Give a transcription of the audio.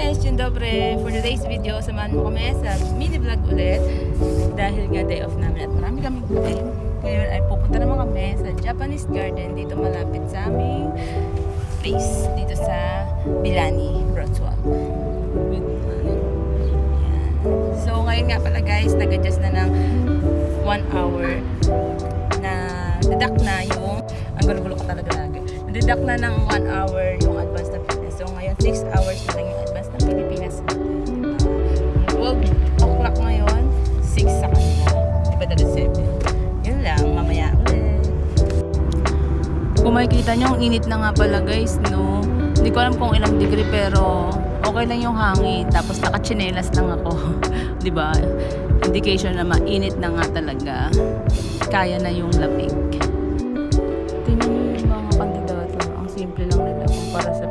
guys, Dzień dobry. For today's video, samahan mo kami sa mini vlog ulit. Dahil nga day off namin at marami kami gawin. Ngayon ay pupunta naman kami sa Japanese Garden dito malapit sa aming place. Dito sa Bilani, Wrocław. So ngayon nga pala guys, nag-adjust na ng 1 hour na deduct na yung, ang gulo-gulo ko talaga lagi. Deduct na ng 1 hour yung advance na Pilipinas. So ngayon 6 hours na lang yung advance na Pilipinas. 12 o'clock ngayon, 6 sa kanila. Diba dali 7? Yun lang, mamaya ulit. Kung makikita nyo, ang init na nga pala guys, no? Hindi ko alam kung ilang degree pero okay lang yung hangin. Tapos nakachinelas lang ako. Diba? Indication na mainit na nga talaga. Kaya na yung lamig. Tingnan nyo yung mga kandidato. Ang simple lang nila kumpara sa